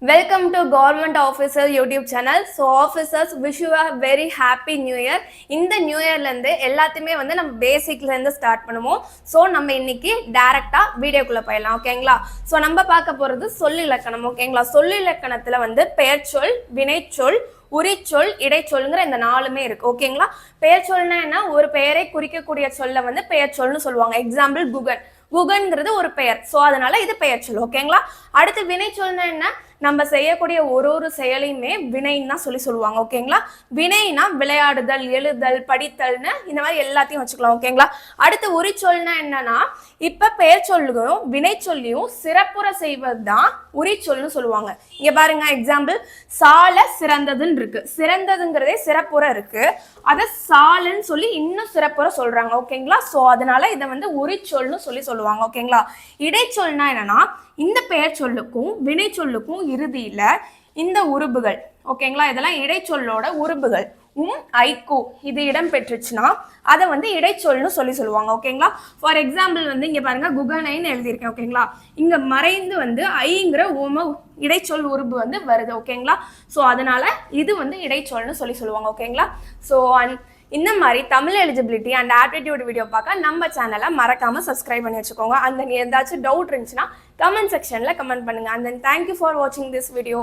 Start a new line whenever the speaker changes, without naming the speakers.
Welcome to Government Officer YouTube channel. So officers, wish you a very happy new year. இந்த new இயர்ல இருந்து எல்லாத்தையுமே வந்து நம்ம பேசிக்ல இருந்து ஸ்டார்ட் பண்ணுவோம். ஸோ நம்ம இன்னைக்கு டைரக்டா வீடியோக்குள்ள போயிடலாம், ஓகேங்களா? ஸோ நம்ம பார்க்க போறது சொல்லிலக்கணம், ஓகேங்களா? சொல்லிலக்கணத்துல வந்து பெயர்ச்சொல், வினைச்சொல், உரிச்சொல், இடைச்சொல்ங்கிற இந்த நாலுமே இருக்கு, ஓகேங்களா? பெயர்ச்சொல்னா என்ன? ஒரு பெயரை குறிக்கக்கூடிய சொல்ல வந்து பெயர்ச்சொல்னு சொல்லுவாங்க. எக்ஸாம்பிள் குகன். குகன்ங்கிறது ஒரு பெயர், ஸோ அதனால இது பெயர்ச்சொல், ஓகேங்களா? அடுத்து வினைச்சொல்னா என்ன? நம்ம செய்யக்கூடிய ஒரு செயலையுமே வினைன்னு தான் சொல்லுவாங்க, ஓகேங்களா? வினைனா விளையாடுதல், எழுதல், படித்தல்னு இந்த மாதிரி எல்லாத்தையும் வச்சுக்கலாம், ஓகேங்களா? அடுத்து உரிச்சொல்னா என்னன்னா, இப்ப பெயர் சொல்லும் வினை சொல்லியும் சிறப்புற செய்வது தான் உரிச்சொல்னு சொல்லுவாங்க. இங்க பாருங்க, எக்ஸாம்பிள் சால சிறந்ததுன்னு இருக்கு. சிறந்ததுங்கிறதே சிறப்புற இருக்கு, அதை சாலன்னு சொல்லி இன்னும் சிறப்புற சொல்றாங்க, ஓகேங்களா? ஸோ அதனால இதை வந்து உரிச்சொல்னு சொல்லுவாங்க, ஓகேங்களா? இடைச்சொல்னா என்னன்னா, இந்த பெயர் சொல்லுக்கும் வினை சொல்லுக்கும் இறுதியில இந்த உருபுகள், ஓகேங்களா? இதெல்லாம் இடைச்சொல்லோட உருபுகள் ஐக்கு இது இடம் பெற்றுச்சுன்னா அதை வந்து இடைச்சொல்னு சொல்லுவாங்க, ஓகேங்களா? ஃபார் எக்ஸாம்பிள் வந்து இங்க பாருங்க, குகனைன்னு எழுதியிருக்கேன், ஓகேங்களா? இங்க மறைந்து வந்து ஐங்கிற இடைச்சொல் உருபு வந்து வருது, ஓகேங்களா? ஸோ அதனால இது வந்து இடைச்சொல்னு சொல்லுவாங்க, ஓகேங்களா? ஸோ இந்த மாதிரி Tamil eligibility and aptitude video பார்க்க நம்ம சேனலை மறக்காம சப்ஸ்கிரைப் பண்ணி வச்சுக்கோங்க. அந்த ஏதாச்சும் டவுட் இருந்துச்சுன்னா கமெண்ட் செக்ஷன்ல கமெண்ட் பண்ணுங்க. அண்ட் தென் தேங்க்யூ ஃபார் வாட்சிங் திஸ் வீடியோ.